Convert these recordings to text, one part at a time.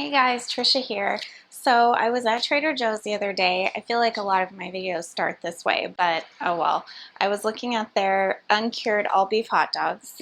Hey guys, Trisha here. So I was at Trader Joe's the other day. I feel like a lot of my videos start this way, but oh well. I was looking at their uncured all beef hot dogs,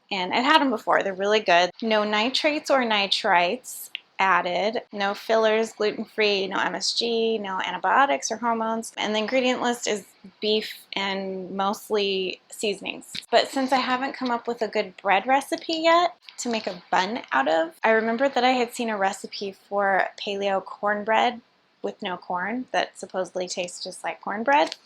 and I've had them before. They're really good. No nitrates or nitrites added, no fillers, gluten-free, no MSG, no antibiotics or hormones, and the ingredient list is beef and mostly seasonings. But since I haven't come up with a good bread recipe yet to make a bun out of, I remembered that I had seen a recipe for paleo cornbread with no corn that supposedly tastes just like cornbread.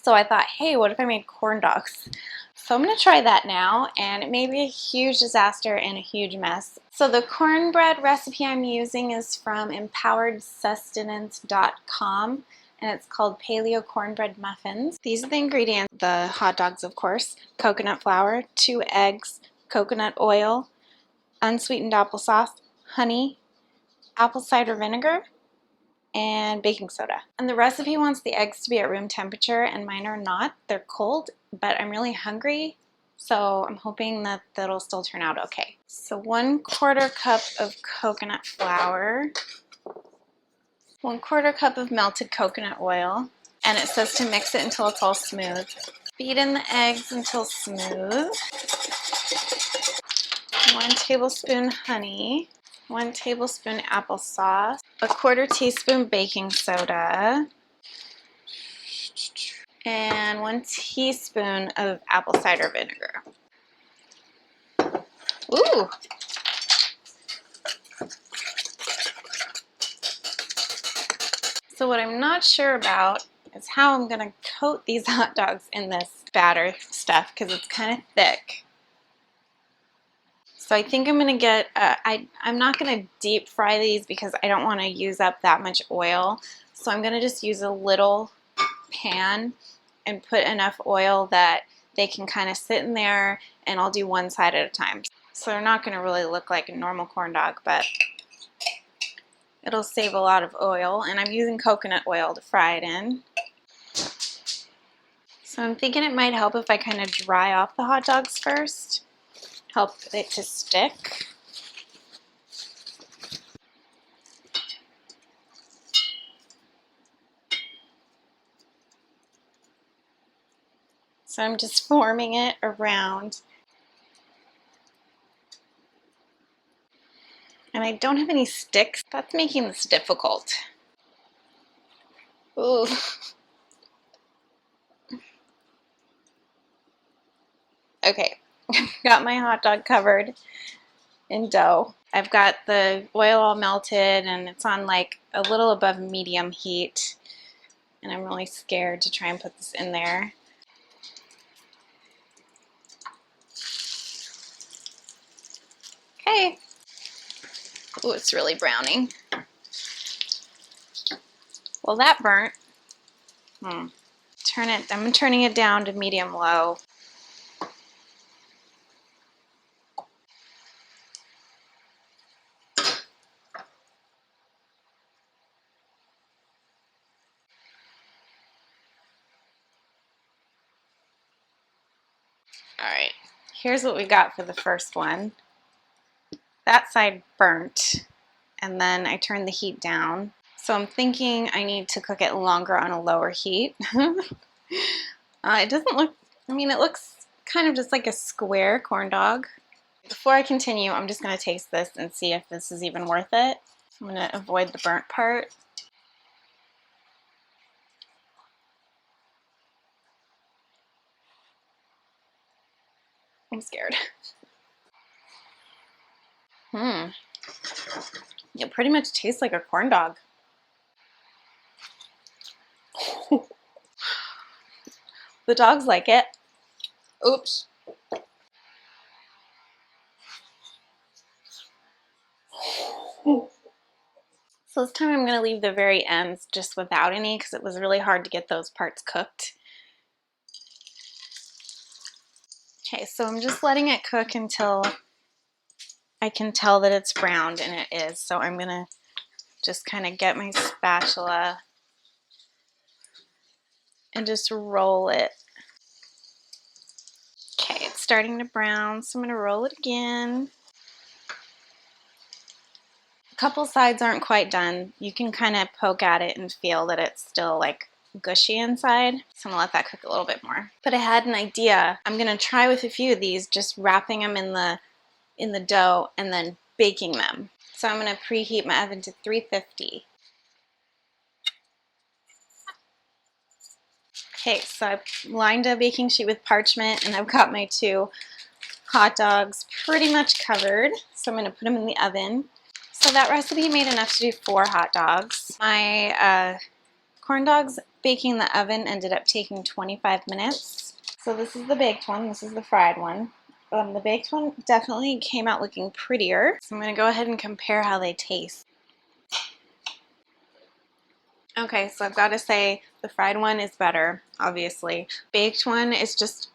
So I thought, hey, what if I made corn dogs? So I'm going to try that now, and it may be a huge disaster and a huge mess. So the cornbread recipe I'm using is from empoweredsustenance.com, and it's called Paleo Cornbread Muffins. These are the ingredients: the hot dogs, of course, coconut flour, 2 eggs, coconut oil, unsweetened applesauce, honey, apple cider vinegar, and baking soda. And the recipe wants the eggs to be at room temperature, and mine are not. They're cold, but I'm really hungry, so I'm hoping that that'll still turn out okay. So 1/4 cup of coconut flour, 1/4 cup of melted coconut oil, and it says to mix it until it's all smooth. Beat in the eggs until smooth. 1 tablespoon honey, 1 tablespoon applesauce, 1/4 teaspoon baking soda, and 1 teaspoon of apple cider vinegar. Ooh! So what I'm not sure about is how I'm gonna coat these hot dogs in this batter stuff, because it's kind of thick. So I think I'm gonna get, I'm not gonna deep fry these because I don't wanna use up that much oil. So I'm gonna just use a little pan and put enough oil that they can kind of sit in there, and I'll do one side at a time. So they're not gonna really look like a normal corn dog, but it'll save a lot of oil, and I'm using coconut oil to fry it in. So I'm thinking it might help if I kind of dry off the hot dogs first. Help it to stick. So I'm just forming it around. And I don't have any sticks. That's making this difficult. Ooh. Okay, got my hot dog covered in dough. I've got the oil all melted, and it's on like a little above medium heat, and I'm really scared to try and put this in there. Okay. Ooh, it's really browning. Well, that burnt. I'm turning it down to medium-low. Alright, here's what we got for the first one. That side burnt, and then I turned the heat down. So I'm thinking I need to cook it longer on a lower heat. It doesn't look, it looks kind of just like a square corn dog. Before I continue, I'm just going to taste this and see if this is even worth it. I'm going to avoid the burnt part. I'm scared. It pretty much tastes like a corn dog. The dogs like it. Oops. So this time I'm going to leave the very ends just without any, because it was really hard to get those parts cooked. Okay, so I'm just letting it cook until I can tell that it's browned, and it is. So I'm going to just kind of get my spatula and just roll it. Okay, it's starting to brown, so I'm going to roll it again. couple sides aren't quite done. You can kind of poke at it and feel that it's still like gushy inside. So I'm gonna let that cook a little bit more. But I had an idea. I'm gonna try with a few of these, just wrapping them in the dough and then baking them. So I'm gonna preheat my oven to 350. Okay, so I've lined a baking sheet with parchment and I've got my 2 hot dogs pretty much covered. So I'm gonna put them in the oven. So that recipe made enough to do 4 hot dogs. My corn dogs baking in the oven ended up taking 25 minutes. So this is the baked one, this is the fried one. The baked one definitely came out looking prettier. So I'm gonna go ahead and compare how they taste. Okay, so I've got to say the fried one is better, obviously. Baked one is just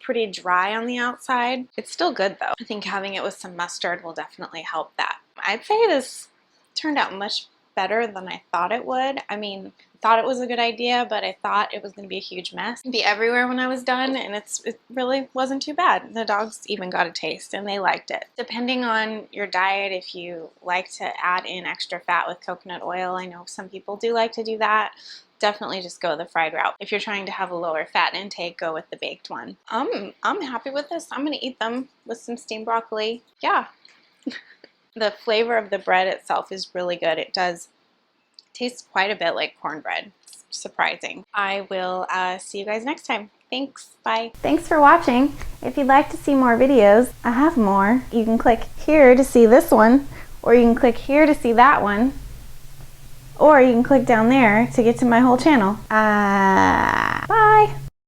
pretty dry on the outside. It's still good though. I think having it with some mustard will definitely help that. I'd say this turned out much better than I thought it would. I mean, I thought it was a good idea, but I thought it was going to be a huge mess. It'd be everywhere when I was done, and it really wasn't too bad. The dogs even got a taste, and they liked it. Depending on your diet, if you like to add in extra fat with coconut oil, I know some people do like to do that. Definitely just go the fried route. If you're trying to have a lower fat intake, go with the baked one. I'm happy with this. I'm gonna eat them with some steamed broccoli. Yeah. The flavor of the bread itself is really good. It does taste quite a bit like cornbread. It's surprising. I will see you guys next time. Thanks. Bye. Thanks for watching. If you'd like to see more videos, I have more. You can click here to see this one, or you can click here to see that one. Or you can click down there to get to my whole channel.